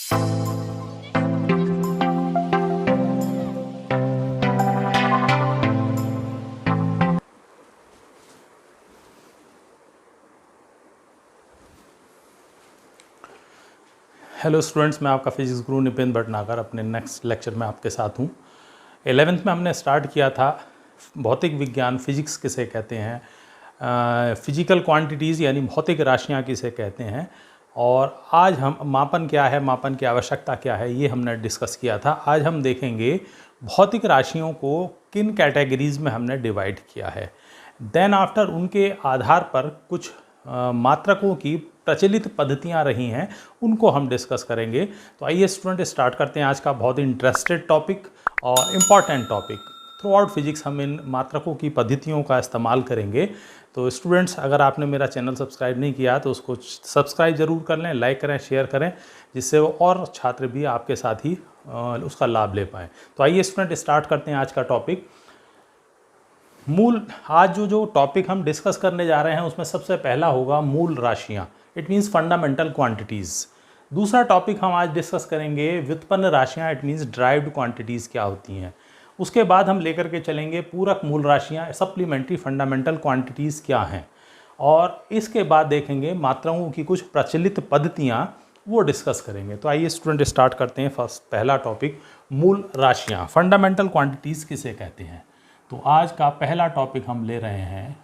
Hello students, मैं आपका physics गुरु निपेन भटनागर अपने नेक्स्ट लेक्चर में आपके साथ हूँ। 11th में हमने स्टार्ट किया था भौतिक विज्ञान, फिजिक्स किसे कहते हैं, फिजिकल क्वांटिटीज़ यानी भौतिक राशियाँ किसे कहते हैं, और आज हम मापन क्या है, मापन की आवश्यकता क्या है, ये हमने डिस्कस किया था। आज हम देखेंगे भौतिक राशियों को किन कैटेगरीज़ में हमने डिवाइड किया है। देन आफ्टर उनके आधार पर कुछ मात्रकों की प्रचलित पद्धतियां रही हैं, उनको हम डिस्कस करेंगे। तो आइए स्टूडेंट स्टार्ट करते हैं आज का बहुत इंटरेस्टेड टॉपिक और important topic. Through out physics हम इन मात्रकों की पद्धतियों का इस्तेमाल करेंगे। तो स्टूडेंट्स, अगर आपने मेरा चैनल सब्सक्राइब नहीं किया तो उसको सब्सक्राइब ज़रूर कर लें, लाइक करें, शेयर करें, जिससे वो और छात्र भी आपके साथ ही उसका लाभ ले पाएँ। तो आइए स्टूडेंट स्टार्ट करते हैं आज का टॉपिक। आज जो टॉपिक हम डिस्कस करने जा रहे हैं उसमें सबसे पहला होगा मूल राशियाँ, इट मीन्स फंडामेंटल क्वांटिटीज़। दूसरा टॉपिक हम आज डिस्कस करेंगे व्युत्पन्न राशियाँ, इट मीन्स ड्राइव्ड क्वांटिटीज़ क्या होती हैं। उसके बाद हम लेकर के चलेंगे पूरक मूल राशियाँ, सप्लीमेंट्री फंडामेंटल क्वांटिटीज़ क्या हैं, और इसके बाद देखेंगे मात्राओं की कुछ प्रचलित पद्धतियाँ, वो डिस्कस करेंगे। तो आइए स्टूडेंट स्टार्ट करते हैं। पहला टॉपिक मूल राशियाँ, फंडामेंटल क्वांटिटीज़ किसे कहते हैं। तो आज का पहला टॉपिक हम ले रहे हैं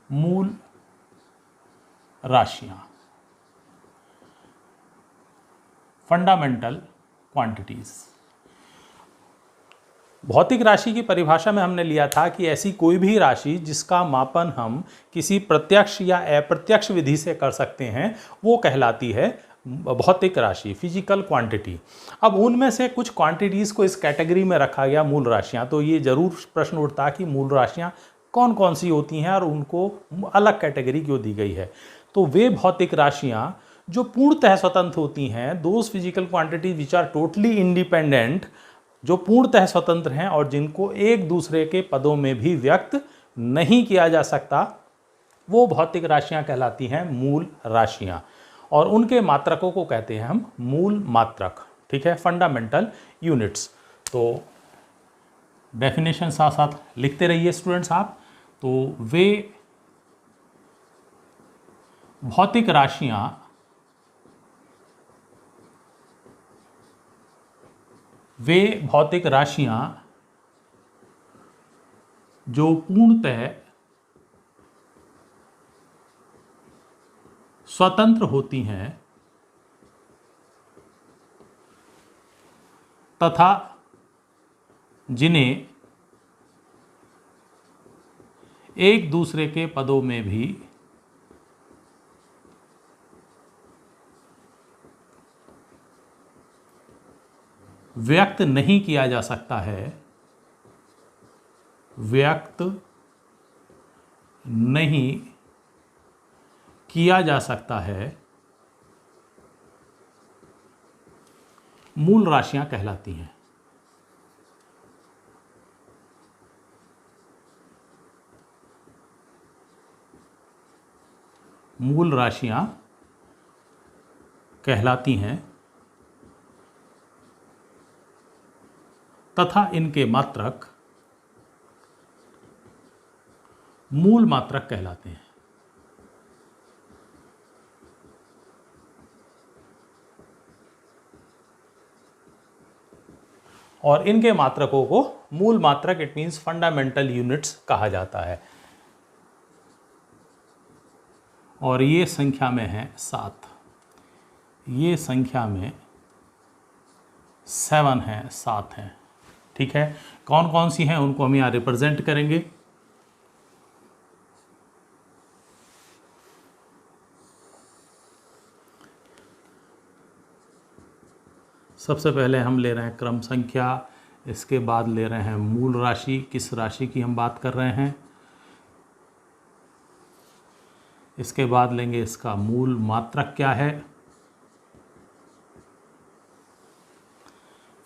मूल राशियां, फंडामेंटल क्वांटिटीज। भौतिक राशि की परिभाषा में हमने लिया था कि ऐसी कोई भी राशि जिसका मापन हम किसी प्रत्यक्ष या अप्रत्यक्ष विधि से कर सकते हैं, वो कहलाती है भौतिक राशि, फिजिकल क्वांटिटी। अब उनमें से कुछ क्वांटिटीज़ को इस कैटेगरी में रखा गया मूल राशियां। तो ये जरूर प्रश्न उठता कि मूल राशियां कौन कौन सी होती हैं और उनको अलग कैटेगरी क्यों दी गई है। तो वे भौतिक राशियां जो पूर्णतः स्वतंत्र होती हैं, those physical quantities which are totally independent, जो पूर्णतः स्वतंत्र हैं और जिनको एक दूसरे के पदों में भी व्यक्त नहीं किया जा सकता, वो भौतिक राशियां कहलाती हैं मूल राशियां। और उनके मात्रकों को कहते हैं हम मूल मात्रक। ठीक है, फंडामेंटल यूनिट्स। तो डेफिनेशन साथ साथ लिखते रहिए स्टूडेंट्स आप। तो वे भौतिक राशियां जो पूर्णतः स्वतंत्र होती हैं तथा जिन्हें एक दूसरे के पदों में भी व्यक्त नहीं किया जा सकता है, व्यक्त नहीं किया जा सकता है, मूल राशियां कहलाती हैं। मूल राशियां कहलाती हैं तथा इनके मात्रक मूल मात्रक कहलाते हैं। और इनके मात्रकों को मूल मात्रक, इट मीन्स फंडामेंटल यूनिट्स कहा जाता है। और ये संख्या में है 7, ये संख्या में 7 है, 7 है। ठीक है, कौन कौन सी हैं उनको हम यहाँ रिप्रेजेंट करेंगे। सबसे पहले हम ले रहे हैं क्रम संख्या, इसके बाद ले रहे हैं मूल राशि, किस राशि की हम बात कर रहे हैं, इसके बाद लेंगे इसका मूल मात्रक क्या है,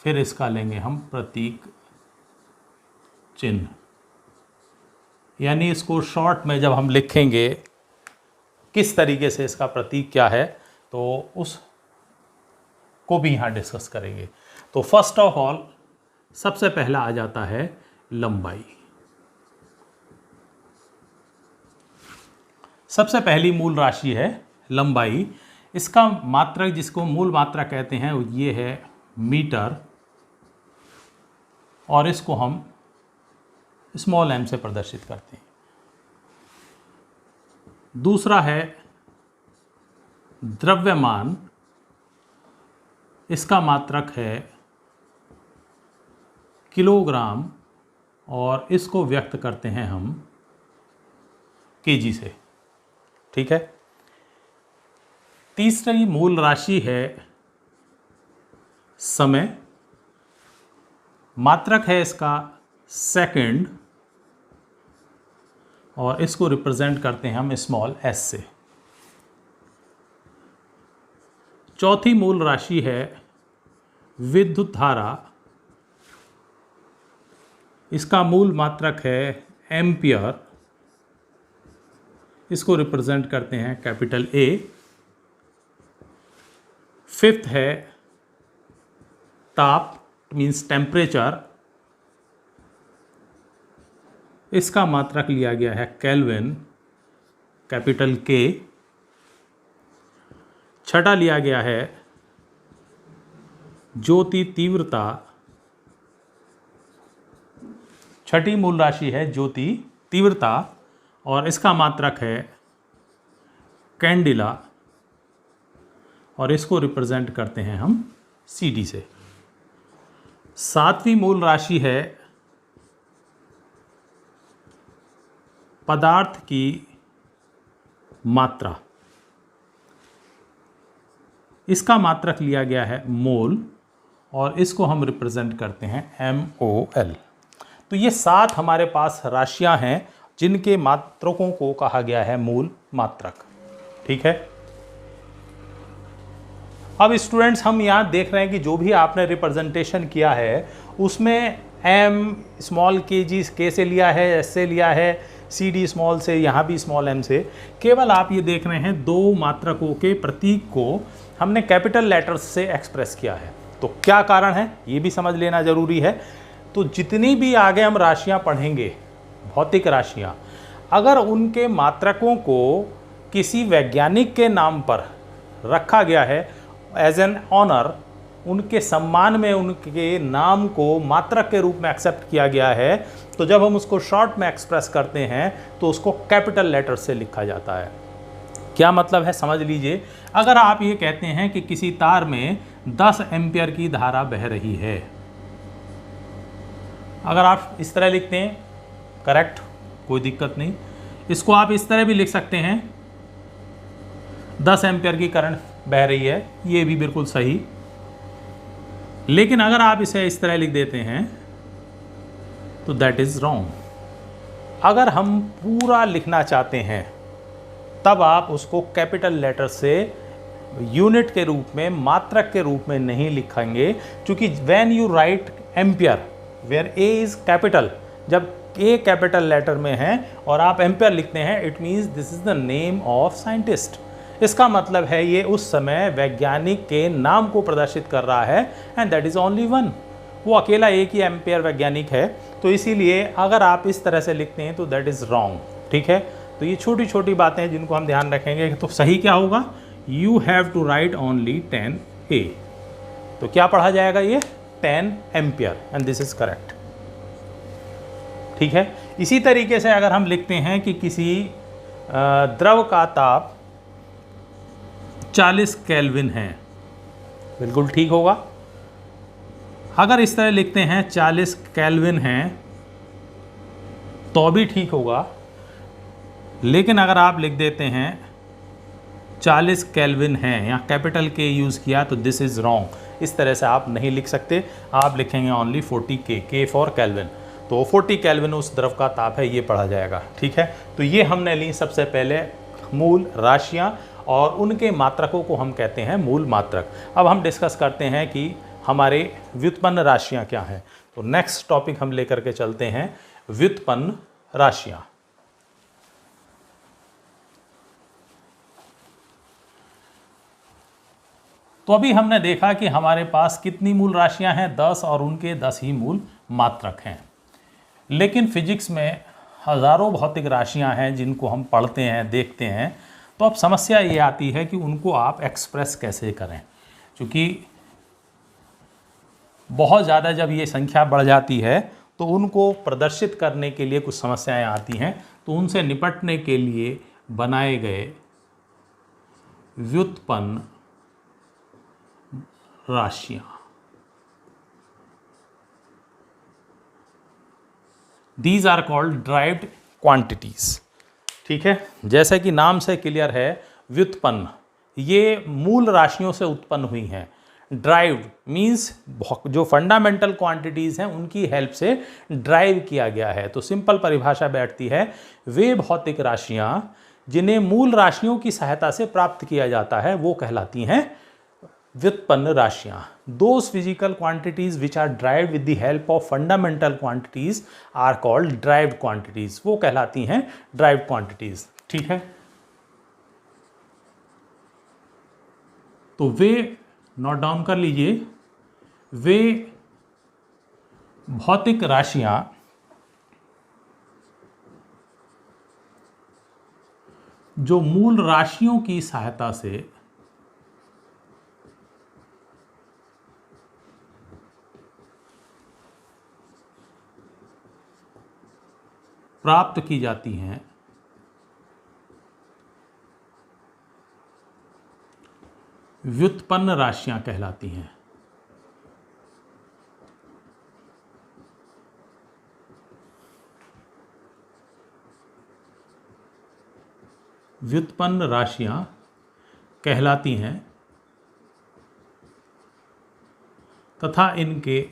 फिर इसका लेंगे हम प्रतीक चिन्ह। यानी इसको शॉर्ट में जब हम लिखेंगे किस तरीके से इसका प्रतीक क्या है, तो उस को भी यहाँ डिस्कस करेंगे। तो फर्स्ट ऑफ ऑल सबसे पहला आ जाता है लंबाई। सबसे पहली मूल राशि है लंबाई। इसका मात्रक, जिसको मूल मात्रक कहते हैं, ये है मीटर, और इसको हम स्मॉल m से प्रदर्शित करते हैं। दूसरा है द्रव्यमान। इसका मात्रक है किलोग्राम, और इसको व्यक्त करते हैं हम केजी से। ठीक है। तीसरी मूल राशि है समय। मात्रक है इसका सेकंड, और इसको रिप्रेजेंट करते हैं हम स्मॉल s से। चौथी मूल राशि है विद्युत धारा। इसका मूल मात्रक है एम्पियर, इसको रिप्रेजेंट करते हैं कैपिटल A। फिफ्थ है ताप, मीन्स टेम्परेचर। इसका मात्रक लिया गया है केल्विन, कैपिटल K। छठा लिया गया है ज्योति तीव्रता। छठी मूल राशि है ज्योति तीव्रता, और इसका मात्रक है कैंडिला, और इसको रिप्रेजेंट करते हैं हम CD से। सातवीं मूल राशि है पदार्थ की मात्रा। इसका मात्रक लिया गया है मोल, और इसको हम रिप्रेजेंट करते हैं MOL। तो ये 7 हमारे पास राशियां हैं जिनके मात्रकों को कहा गया है मूल मात्रक। ठीक है। अब स्टूडेंट्स, हम यहाँ देख रहे हैं कि जो भी आपने रिप्रेजेंटेशन किया है उसमें m स्मॉल k से लिया है, s से लिया है, CD स्मॉल से, यहाँ भी स्मॉल m से। केवल आप ये देख रहे हैं दो मात्रकों के प्रतीक को हमने कैपिटल लेटर्स से एक्सप्रेस किया है। तो क्या कारण है ये भी समझ लेना जरूरी है। तो जितनी भी आगे हम राशियाँ पढ़ेंगे, भौतिक राशियाँ, अगर उनके मात्रकों को किसी वैज्ञानिक के नाम पर रखा गया है एज एन ऑनर, उनके सम्मान में उनके नाम को मात्रक के रूप में एक्सेप्ट किया गया है, तो जब हम उसको शॉर्ट में एक्सप्रेस करते हैं तो उसको कैपिटल लेटर से लिखा जाता है। क्या मतलब है समझ लीजिए। अगर आप ये कहते हैं कि किसी तार में 10 एम्पियर की धारा बह रही है, अगर आप इस तरह लिखते हैं, करेक्ट, कोई दिक्कत नहीं। इसको आप इस तरह भी लिख सकते हैं, 10 एम्पियर की करंट बह रही है, ये भी बिल्कुल सही। लेकिन अगर आप इसे इस तरह लिख देते हैं तो दैट इज रॉन्ग। अगर हम पूरा लिखना चाहते हैं तब आप उसको कैपिटल लेटर से यूनिट के रूप में, मात्रक के रूप में नहीं लिखेंगे, क्योंकि when you write ampere where A is capital, जब A कैपिटल लेटर में है और आप एम्पियर लिखते हैं, it means this is the name of scientist. इसका मतलब है ये उस समय वैज्ञानिक के नाम को प्रदर्शित कर रहा है, and that is only one. वो अकेला एक ही एम्पियर वैज्ञानिक है। तो इसीलिए अगर आप इस तरह से लिखते हैं तो दैट इज रॉन्ग। ठीक है। तो ये छोटी छोटी बातें हैं जिनको हम ध्यान रखेंगे। तो सही क्या होगा, you have to write only 10A। तो क्या पढ़ा जाएगा, ये 10 ampere, and this is correct. ठीक है। इसी तरीके से अगर हम लिखते हैं कि किसी द्रव का ताप 40 केल्विन है, बिल्कुल ठीक होगा। अगर इस तरह लिखते हैं 40 केल्विन हैं तो भी ठीक होगा। लेकिन अगर आप लिख देते हैं 40 केल्विन हैं, यहाँ कैपिटल K यूज़ किया, तो दिस इज़ रॉन्ग। इस तरह से आप नहीं लिख सकते। आप लिखेंगे only 40K, K for kelvin. तो 40 केल्विन उस द्रव का ताप है, ये पढ़ा जाएगा। ठीक है। तो ये हमने ली सबसे पहले मूल राशियाँ, और उनके मात्रकों को हम कहते हैं मूल मात्रक। अब हम डिस्कस करते हैं कि हमारे व्युत्पन्न राशियाँ क्या हैं। तो नेक्स्ट टॉपिक हम लेकर के चलते हैं व्युत्पन्न राशियाँ। तो अभी हमने देखा कि हमारे पास कितनी मूल राशियां हैं, 10, और उनके 10 ही मूल मात्रक हैं। लेकिन फिजिक्स में हज़ारों भौतिक राशियां हैं जिनको हम पढ़ते हैं, देखते हैं। तो अब समस्या ये आती है कि उनको आप एक्सप्रेस कैसे करें, क्योंकि बहुत ज़्यादा जब ये संख्या बढ़ जाती है तो उनको प्रदर्शित करने के लिए कुछ समस्याएं आती हैं। तो उनसे निपटने के लिए बनाए गए व्युत्पन्न राशियां, these are called derived quantities. ठीक है, जैसे कि नाम से क्लियर है, व्युत्पन्न, ये मूल राशियों से उत्पन्न हुई हैं। ड्राइव्ड मीन्स जो फंडामेंटल क्वांटिटीज़ हैं उनकी हेल्प से ड्राइव किया गया है। तो सिंपल परिभाषा बैठती है, वे भौतिक राशियां जिन्हें मूल राशियों की सहायता से प्राप्त किया जाता है वो कहलाती हैं व्युत्पन्न राशियां। Those physical quantities which are derived with the help of fundamental quantities are called derived quantities, वो कहलाती हैं ड्राइव्ड क्वांटिटीज। ठीक है, तो वे नोट डाउन कर लीजिए, वे भौतिक राशियां जो मूल राशियों की सहायता से प्राप्त की जाती हैं व्युत्पन्न राशियां कहलाती हैं। व्युत्पन्न राशियां कहलाती हैं तथा इनके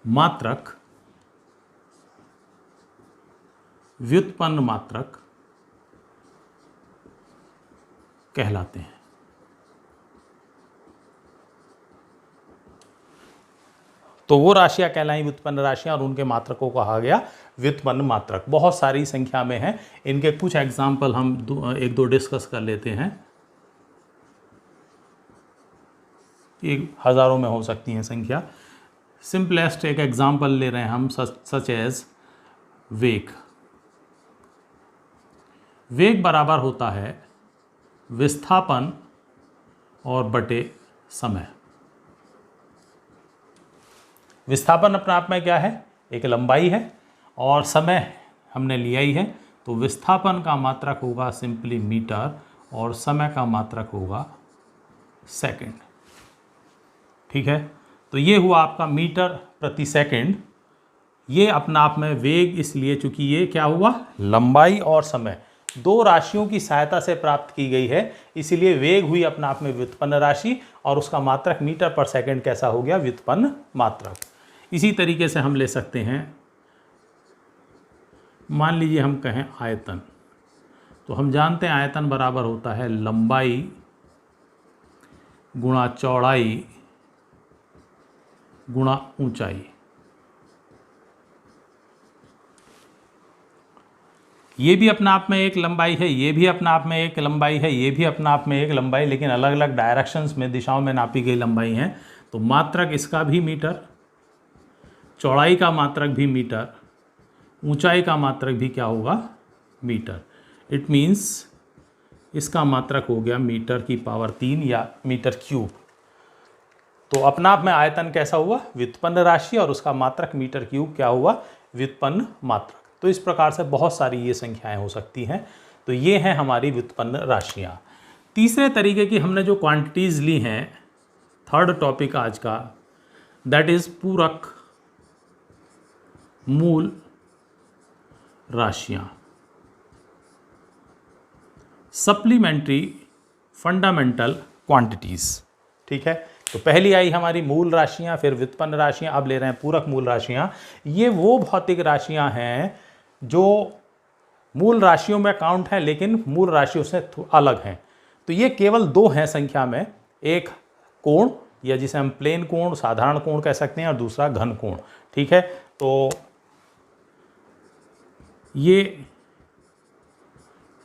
मात्रक व्युत्पन्न मात्रक कहलाते हैं। तो वो राशियां कहलाई व्युत्पन्न राशियां और उनके मात्रकों को कहा गया व्युत्पन्न मात्रक। बहुत सारी संख्या में है, इनके कुछ एग्जाम्पल हम एक दो डिस्कस कर लेते हैं। ये हज़ारों में हो सकती हैं संख्या। सिंपलेस्ट एक एग्जाम्पल ले रहे हैं हम, सच एज वेग। वेग बराबर होता है विस्थापन और बटे समय। विस्थापन अपने आप में क्या है, एक लंबाई है, और समय हमने लिया ही है। तो विस्थापन का मात्रक होगा सिंपली मीटर और समय का मात्रक होगा सेकंड। ठीक है, तो ये हुआ आपका मीटर प्रति सेकंड। ये अपना आप में वेग इसलिए चूंकि ये क्या हुआ, लंबाई और समय दो राशियों की सहायता से प्राप्त की गई है, इसीलिए वेग हुई अपना आप में व्युत्पन्न राशि और उसका मात्रक मीटर पर सेकंड कैसा हो गया, व्युत्पन्न मात्रक। इसी तरीके से हम ले सकते हैं, मान लीजिए हम कहें आयतन, तो हम जानते हैं आयतन बराबर होता है लंबाई गुणा चौड़ाई गुणा ऊंचाई। ये भी अपना आप में एक लंबाई है, ये भी अपना आप में एक लंबाई है, ये भी अपना आप में एक लंबाई, लेकिन अलग अलग डायरेक्शंस में, दिशाओं में नापी गई लंबाई हैं। तो मात्रक इसका भी मीटर, चौड़ाई का मात्रक भी मीटर, ऊंचाई का मात्रक भी क्या होगा, मीटर। इट मीन्स इसका मात्रक हो गया मीटर की पावर 3 या मीटर क्यूब। तो अपना आप में आयतन कैसा हुआ, व्युत्पन्न राशि, और उसका मात्रक मीटर क्यूब क्या हुआ, व्युत्पन्न मात्रक। तो इस प्रकार से बहुत सारी ये संख्याएं हो सकती हैं। तो ये हैं हमारी व्युत्पन्न राशियां। तीसरे तरीके की हमने जो क्वांटिटीज़ ली हैं, थर्ड टॉपिक आज का, दैट इज पूरक मूल राशियां, सप्लीमेंट्री फंडामेंटल क्वांटिटीज़। ठीक है, तो पहली आई हमारी मूल राशियां, फिर व्युत्पन्न राशियां, अब ले रहे हैं पूरक मूल राशियां। ये वो भौतिक राशियां हैं जो मूल राशियों में काउंट हैं लेकिन मूल राशियों से अलग हैं। तो ये केवल दो हैं संख्या में, एक कोण या जिसे हम प्लेन कोण, साधारण कोण कह सकते हैं, और दूसरा घन कोण। ठीक है, तो ये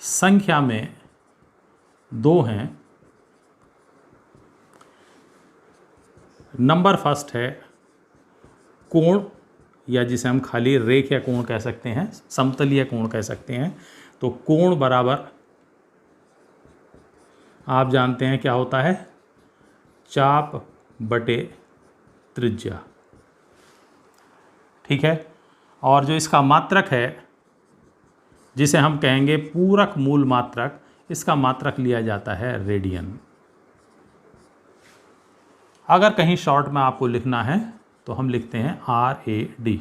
संख्या में दो हैं, नंबर फर्स्ट है कोण, या जिसे हम खाली रेख या कोण कह सकते हैं, समतलीय कोण कह सकते हैं। तो कोण बराबर आप जानते हैं क्या होता है, चाप बटे त्रिज्या। ठीक है। और जो इसका मात्रक है, जिसे हम कहेंगे पूरक मूल मात्रक, इसका मात्रक लिया जाता है रेडियन। अगर कहीं शॉर्ट में आपको लिखना है तो हम लिखते हैं RAD।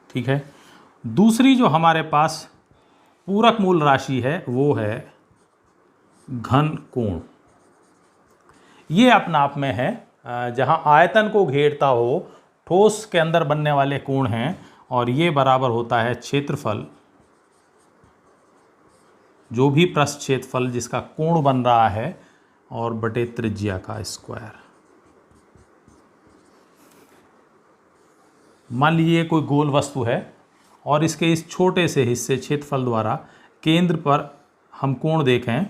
ठीक है। दूसरी जो हमारे पास पूरक मूल राशि है वो है घन कोण। ये अपने आप में है, जहां आयतन को घेरता हो, ठोस के अंदर बनने वाले कोण हैं, और ये बराबर होता है क्षेत्रफल, जो भी पृष्ठ क्षेत्रफल जिसका कोण बन रहा है, और बटे त्रिज्या का स्क्वायर। मान लीजिए कोई गोल वस्तु है और इसके इस छोटे से हिस्से क्षेत्रफल द्वारा केंद्र पर हम कोण देखें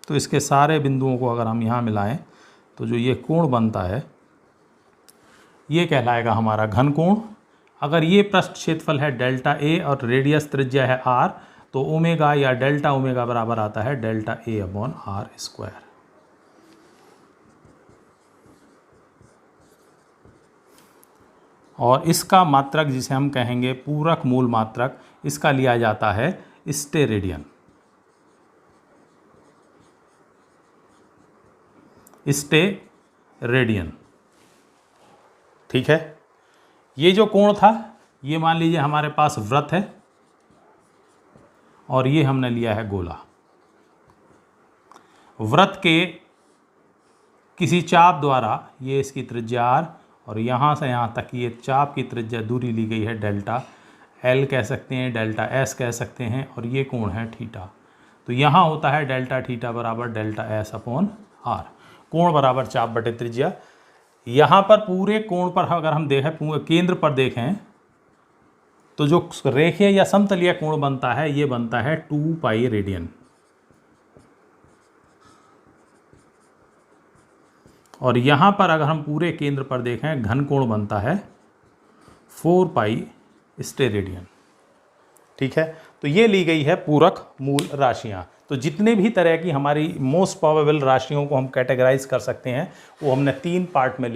तो इसके सारे बिंदुओं को अगर हम यहाँ मिलाएं तो जो ये कोण बनता है ये कहलाएगा हमारा घन कोण। अगर ये पृष्ठ क्षेत्रफल है डेल्टा ए और रेडियस त्रिज्या है r, तो ओमेगा या डेल्टा ओमेगा बराबर आता है delta A upon r square. और इसका मात्रक जिसे हम कहेंगे पूरक मूल मात्रक, इसका लिया जाता है स्टेरेडियन। स्टेरेडियन। ठीक है। ये जो कोण था, ये मान लीजिए हमारे पास वृत्त है और ये हमने लिया है गोला। वृत्त के किसी चाप द्वारा, ये इसकी त्रिज्या r, और यहाँ से यहाँ तक ये चाप की त्रिज्या दूरी ली गई है डेल्टा L कह सकते हैं, डेल्टा S कह सकते हैं, और ये कोण है थीटा। तो यहाँ होता है डेल्टा थीटा बराबर डेल्टा S अपॉन R। कोण बराबर चाप बटे त्रिज्या। यहाँ पर पूरे कोण पर अगर हम देखें, केंद्र पर देखें, तो जो रेखीय या समतलीय कोण बनता है ये बनता है 2 पाई रेडियन। और यहाँ पर अगर हम पूरे केंद्र पर देखें, घन कोण बनता है 4 पाई स्टेरेडियन। ठीक है। तो ये ली गई है पूरक मूल राशियाँ। तो जितने भी तरह की हमारी मोस्ट प्रोबेबल राशियों को हम कैटेगराइज कर सकते हैं वो हमने 3 पार्ट में